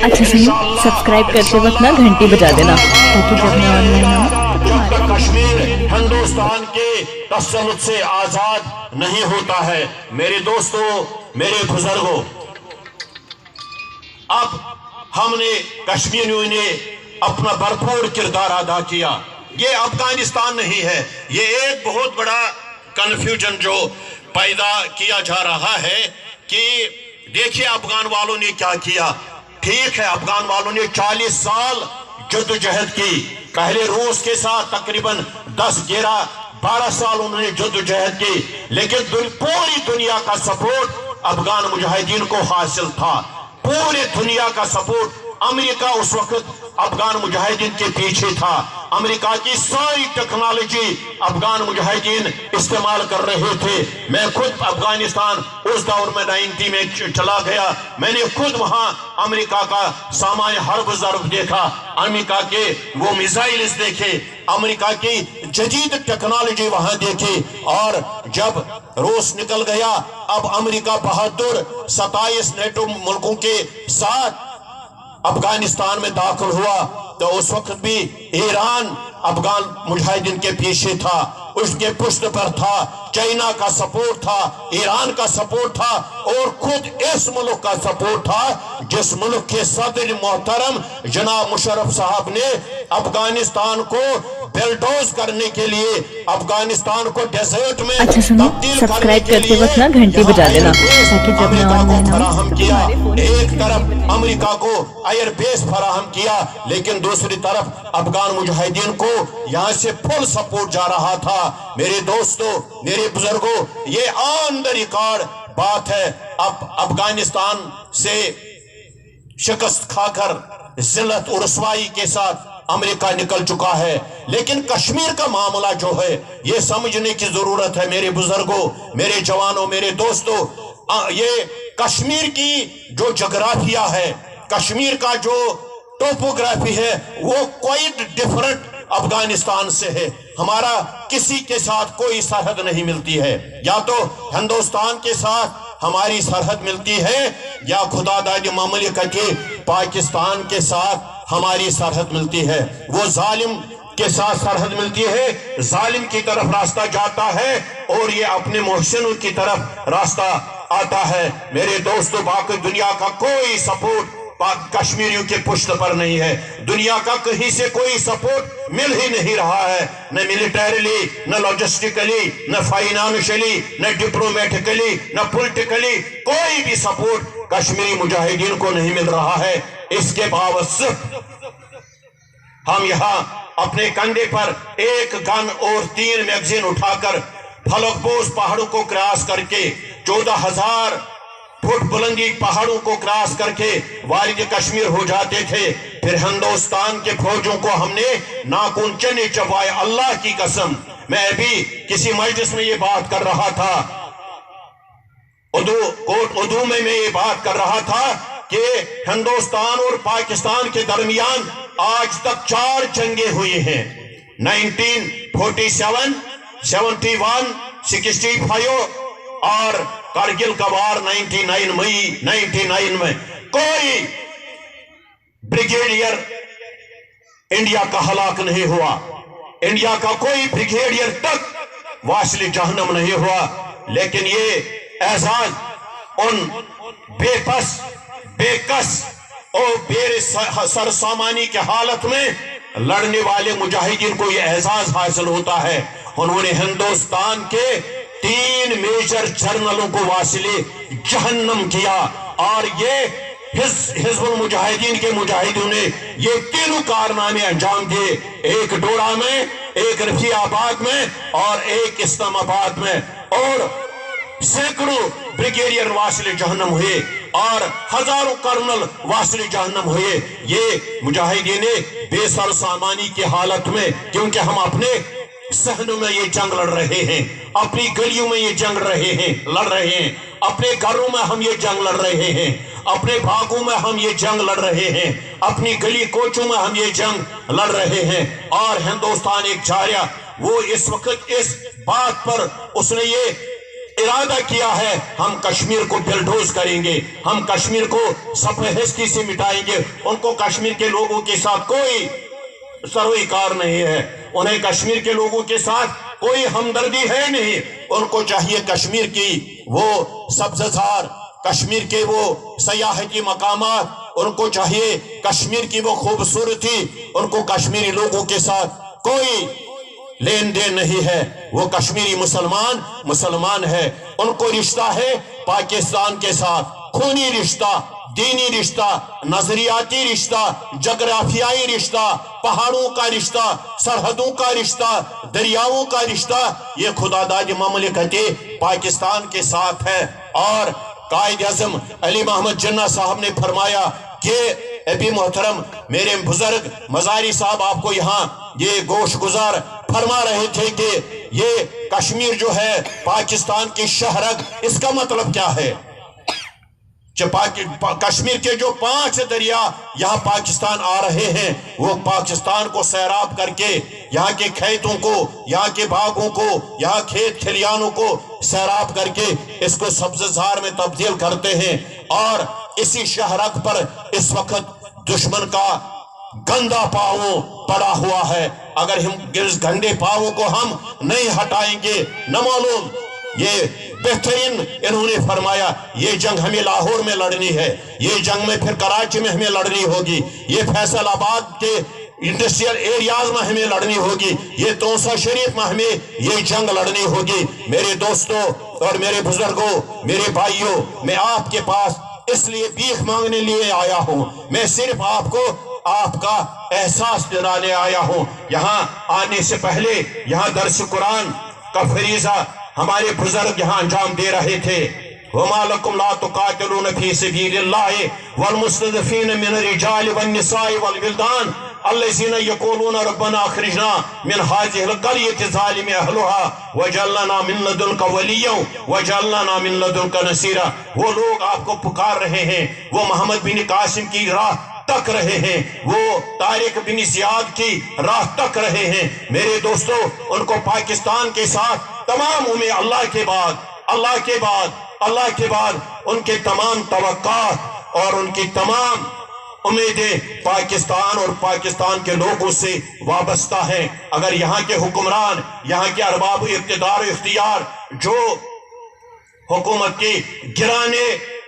अच्छा सुनो, सब्सक्राइब करते वक्त ना घंटी बजा देना ताकि जब मैं ऑनलाइन आऊं जब तक कश्मीर हिंदुस्तान के तसल्लुत से आजाद नहीं होता है। मेरे दोस्तों, मेरे बुजुर्गों, अब हमने कश्मीरियों ने अपना भरपूर किरदार अदा किया। ये अफगानिस्तान नहीं है। ये एक बहुत बड़ा कंफ्यूजन जो पैदा किया जा रहा है कि देखिए अफगान वालों ने क्या किया। ठीक है, अफगान वालों ने 40 साल जद्दोजहद की। पहले रूस के साथ तकरीबन 10-11-12 साल उन्होंने जद्दोजहद की, लेकिन पूरी दुनिया का सपोर्ट अफगान मुजाहिदीन को हासिल था। पूरी दुनिया का सपोर्ट। अमेरिका उस वक्त अफगान मुजाहिदीन के पीछे था। अमेरिका की सारी टेक्नोलॉजी अफगान मुजाहिदीन इस्तेमाल कर रहे थे। मैं खुद अफगानिस्तान उस दौर में 90 में चला गया। मैंने खुद वहां अमेरिका का सामान हर्ब ज़र्ब देखा, अमेरिका के वो मिसाइल्स देखे, अमेरिका की जदीद टेक्नोलॉजी वहां देखी। और जब रूस निकल गया, अब अमेरिका बहादुर 27 नेटो मुल्कों के साथ अफगानिस्तान में दाखिल हुआ, तो उस वक्त भी ईरान अफगान मुजाहिदीन के पीछे था, उसके पुष्ट पर था। चाइना का सपोर्ट था, ईरान का सपोर्ट था, और खुद इस मुल्क का सपोर्ट था जिस मुल्क के सदर मोहतरम जनाब मुशर्रफ साहब ने अफगानिस्तान को बेलडोज करने के लिए, अफगानिस्तान को डेजर्ट में अच्छा सुनो, सब्सक्राइब करते वक्त ना घंटी बजा देना ताकि जब मैं ऑनलाइन फराहम आऊं किया। एक तरफ अमेरिका को एयर बेस फराहम किया, लेकिन दूसरी तरफ अफगान मुजाहिदीन को यहाँ से फुल सपोर्ट जा रहा था। मेरे दोस्तों, मेरे बुजुर्गों, ये ऑन द रिकॉर्ड बात है। अब अफगानिस्तान से शिकस्त खाकर जिल्लत और रुसवाई के साथ अमेरिका निकल चुका है, लेकिन कश्मीर का मामला जो है ये समझने की जरूरत है। मेरे बुजुर्गों, मेरे जवानों, मेरे दोस्तों, ये कश्मीर की जो जोग्राफिया है, कश्मीर का जो टोपोग्राफी है, वो क्वाइट डिफरेंट अफगानिस्तान से है। हमारा किसी के साथ कोई सरहद नहीं मिलती है। या तो हिंदुस्तान के साथ हमारी सरहद मिलती है, या खुदादादी ममलिकत पाकिस्तान के साथ हमारी सरहद मिलती है। वो जालिम के साथ सरहद मिलती है, जालिम की तरफ रास्ता जाता है, और ये अपने मोहसिनों की तरफ रास्ता आता है। मेरे दोस्तों, बाकी दुनिया का कोई सपोर्ट कश्मीरियों के पुष्ट पर नहीं है। दुनिया का कहीं से कोई सपोर्ट मिल ही नहीं रहा है, न मिलिटरीली, न लॉजिस्टिकली, न फाइनेंशियली, न डिप्लोमेटिकली, न पॉलिटिकली। कोई भी सपोर्ट कश्मीरी मुजाहिदीन को नहीं मिल रहा है। इसके बावजूद हम यहाँ अपने कंधे पर एक गन और 3 मैगजीन उठाकर फलकबोज पहाड़ों को क्रॉस करके 14,000 फुट बुलंदी पहाड़ों को क्रॉस करके वारिद कश्मीर हो जाते थे। फिर हिंदुस्तान के फौजों को हमने नाखून चने चबाए। अल्लाह की कसम, मैं अभी किसी मजलिस में ये बात कर रहा था, उर्दू में मैं ये बात कर रहा था कि हिंदुस्तान और पाकिस्तान के दरमियान आज तक 4 जंगे हुई हैं। 1947, 71, 65 और कारगिल का वार 99 मई 99 में। कोई ब्रिगेडियर इंडिया का हलाक नहीं हुआ। इंडिया का कोई ब्रिगेडियर तक वासिल जहन्नम नहीं हुआ। लेकिन ये एजाज उन बेकस और सरसामानी के हालत में लड़ने वाले मुजाहिदीन को ये एजाज हासिल होता है। उन्होंने हिंदुस्तान के 3 मेजर जर्नलों को वासिले जहन्नम किया, और ये हिजबुल मुजाहिदीन के मुजाहिदों ने ये 3 कारनामे अंजाम दिए। एक डोडा में, एक रफियाबाद में, और एक इस्लामाबाद में। और सैकड़ों ब्रिगेडियर वासिले जहन्नम हुए, और हजारों कर्नल वासिले जहन्नम हुए। ये मुजाहिदीन बेसर सामानी की हालत में, क्योंकि हम अपने सहनों में ये जंग लड़ रहे हैं, अपनी गलियों में ये जंग लड़ रहे हैं, अपने घरों में हम ये जंग लड़ रहे हैं, अपने बागों में हम ये जंग लड़ रहे हैं, अपनी गली कोचों में हम ये जंग लड़ रहे हैं। और हिंदुस्तान एक जारिया, वो इस वक्त इस बात पर उसने ये ارادہ کیا ہے ہم کشمیر کو بلڈوز کریں گے, ہم کشمیر کو سفہستی سے مٹائیں گے. ان کو کشمیر کے لوگوں کے ساتھ کوئی سروکار نہیں ہے, انہیں کشمیر کے لوگوں کے ساتھ کوئی ہمدردی ہے نہیں. ان کو چاہیے کشمیر کی وہ سبززار, کشمیر کے وہ سیاحتی مقامات, ان کو چاہیے کشمیر کی وہ خوبصورتی, ان کو کشمیری لوگوں کے ساتھ کوئی لین دین نہیں ہے. وہ کشمیری مسلمان ہے, ان کو رشتہ ہے پاکستان کے ساتھ, خونی رشتہ, دینی رشتہ, نظریاتی رشتہ, جغرافیائی رشتہ, پہاڑوں کا رشتہ, سرحدوں کا رشتہ, دریاؤں کا رشتہ, یہ خدا داد مملکت پاکستان کے ساتھ ہے. اور قائد اعظم علی محمد جناح صاحب نے فرمایا کہ ابھی محترم میرے بزرگ مزاری صاحب آپ کو یہاں یہ گوش گزار فرما رہے تھے کہ یہ کشمیر جو ہے پاکستان کی شہرگ, اس کا مطلب کیا ہے؟ کشمیر کے جو 5 دریا یہاں پاکستان آ رہے ہیں, وہ پاکستان کو سیراب کر کے یہاں کے کھیتوں کو, یہاں کے باغوں کو, یہاں کھیت کھلیانوں کو سیراب کر کے اس کو سبززار میں تبدیل کرتے ہیں. اور اسی شہرگ پر اس وقت دشمن کا گندا پاؤں پڑا ہوا ہے. اگر ہم اس گندے پاؤں کو ہم نہیں ہٹائیں گے, نہ معلوم, یہ بہترین انہوں نے فرمایا یہ جنگ ہمیں لاہور میں لڑنی ہے, یہ جنگ میں پھر کراچی میں ہمیں لڑنی ہوگی, یہ فیصل آباد کے انڈسٹریل ایریاز میں ہمیں لڑنی ہوگی, یہ توسا شریف میں ہمیں یہ جنگ لڑنی ہوگی. میرے دوستوں اور میرے بزرگوں, میرے بھائیوں, میں آپ کے پاس اس لیے بھیک مانگنے لیے آیا ہوں, میں صرف آپ کو آپ کا احساس دلانے آیا ہوں. یہاں آنے سے پہلے یہاں درس قرآن کا فریضہ ہمارے بزرگ یہاں انجام دے رہے تھے. وَمَا لَكُمْ لَا تُقَاتِلُونَ فِي سَبِيلِ اللَّهِ وَالْمُسْتَضْعَفِينَ مِنَ الرِّجَالِ وَالنِّسَاءِ وَالْوِلْدَانِ الَّذِينَ يَقُولُونَ رَبَّنَا أَخْرِجْنَا مِنْ هَٰذِهِ الْقَرْيَةِ الظَّالِمِ أَهْلُهَا وَاجْعَل لَّنَا مِن لَّدُنكَ وَلِيًّا وَاجْعَل لَّنَا مِن لَّدُنكَ نَصِيرًا. وہ لوگ آپ کو پکار رہے ہیں, وہ محمد بن قاسم کی راہ تک رہے ہیں, وہ طارق بن زیاد کی راہ تک رہے ہیں. میرے دوستو, ان کو پاکستان کے ساتھ تمام اللہ کے بعد ان کے تمام توقعات اور ان کی تمام امیدیں پاکستان اور پاکستان کے لوگوں سے وابستہ ہیں. اگر یہاں کے حکمران, یہاں کے ارباب اقتدار و اختیار جو حکومت کی گرانے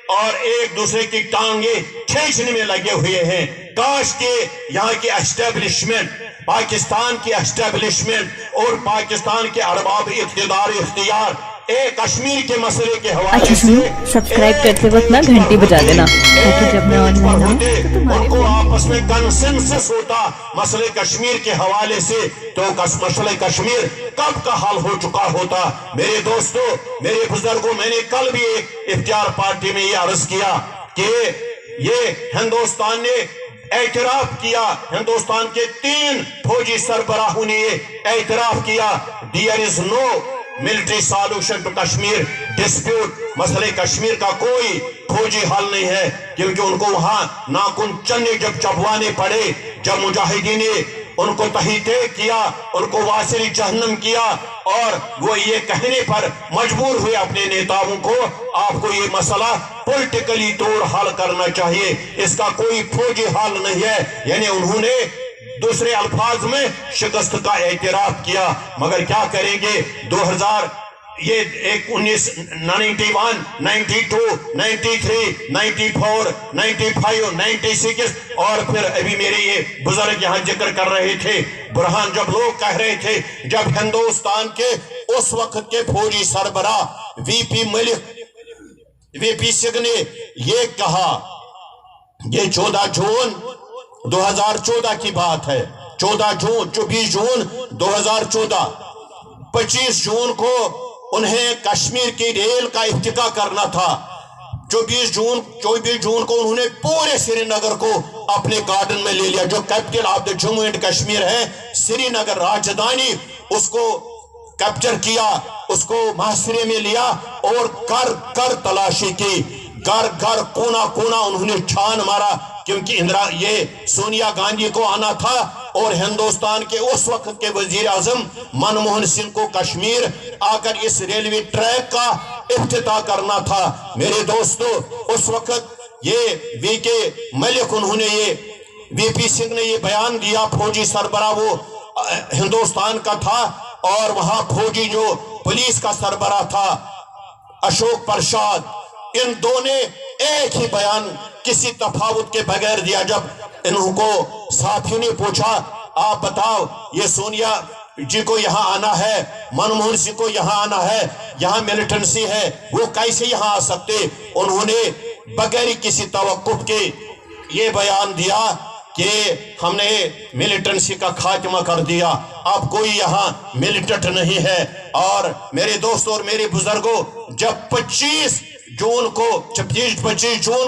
اور ایک دوسرے کی ٹانگیں کھینچنے میں لگے ہوئے ہیں, کاش کہ یہاں کی اسٹیبلشمنٹ, پاکستان کی اسٹیبلشمنٹ اور پاکستان کے ارباب اقتدار و اختیار ایک کشمیر کے مسئلے کے حوالے سے سبسکرائب کرتے وقت نا گھنٹی بجا دینا تاکہ جب میں آن لائن آؤں تو ان کو آپس میں کنسنسس ہوتا مسئلے کشمیر کے حوالے سے, تو مسئلہ کشمیر کب کا حل ہو چکا ہوتا. میرے دوستو, میرے بزرگوں, میں نے کل بھی ایک افطار پارٹی میں یہ عرض کیا کہ یہ ہندوستان نے اعتراف کیا, ہندوستان کے 3 فوجی سربراہوں نے یہ اعتراف کیا, there is no military solution to Kashmir dispute. مسئلے کشمیر کا کوئی فوجی حل نہیں ہے, کیونکہ ان کو وہاں ناخن چنے جب چبوانے پڑے, جب مجاہدین نے ان کو تحیتے کیا, ان کو واسری جہنم کیا, اور وہ یہ کہنے پر مجبور ہوئے اپنے نیتاؤں کو آپ کو یہ مسئلہ پولیٹیکلی طور حل کرنا چاہیے, اس کا کوئی فوجی حل نہیں ہے. یعنی انہوں نے دوسرے الفاظ میں شکست کا اعتراف کیا. مگر کیا کریں گے, 2000 یہ 91 92 93 94 95 96 اور پھر ابھی میرے یہ بزرگ یہاں ذکر کر رہے تھے برہان, جب لوگ کہہ رہے تھے, جب ہندوستان کے اس وقت کے فوجی سربراہ وی پی سنگھ نے یہ کہا, یہ 14 جون 2014 کی بات ہے, 24 جون 2014, 25 جون کو انہیں کشمیر کی ریل کا افتتاح کرنا تھا. 24 جون کو انہوں نے پورے سری نگر کو اپنے گارڈن میں لے لیا, جو capital of the Jammu and Kashmir ہے, سری نگر راجدھانی, اس کو کیپچر کیا, اس کو محاصرے میں لیا اور کر تلاشی کی, گھر کونا کونا انہوں نے چھان مارا, کیونکہ یہ سونیا گاندھی کو آنا تھا और हिंदुस्तान के उस वक्त के वजीर आजम मनमोहन सिंह को कश्मीर आकर इस रेलवे ट्रैक का इफ्तिताह करना था। मेरे दोस्तों, उस वक्त ये वीके मलिक, उन्होंने ये वीपी सिंह ने ये बयान दिया, फौजी सरबराह वो हिंदुस्तान का था, और वहां फौजी जो पुलिस का सरबराह था अशोक प्रसाद, इन दो ने एक ही बयान किसी तफावत के बगैर दिया। जब इनको साथियों ने पूछा, आप बताओ ये सोनिया जी को यहाँ आना है, मनमोहन सिंह को यहाँ आना है, यहाँ मिलिटेंसी है, वो कैसे यहाँ आ सकते? उन्होंने बगैर किसी तवक्कुफ के ये बयान दिया कि हमने मिलिटेंसी का खात्मा कर दिया, अब कोई यहाँ मिलिटेंट नहीं है। और मेरे दोस्तों और मेरे बुजुर्गों, जब 25 जून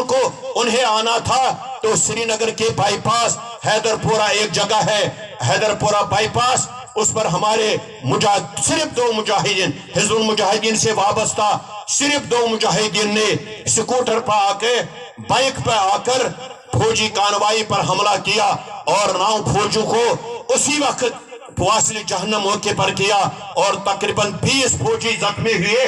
को उन्हें आना था तो श्रीनगर के बाईपास हैदरपुरा एक जगह है, हैदरपुरा बाईपास, उस पर हमारे सिर्फ 2 मुजाहिदीन, हिजबुल मुजाहिदीन से वाबस्ता सिर्फ 2 मुजाहिदीन ने स्कूटर पर आके, बाइक पर आकर फौजी कानवाई पर हमला किया और 9 फौजों को उसी वक्त वासिल जहन्नम मौके पर किया और तकरीबन 20 फौजी जख्मी हुए।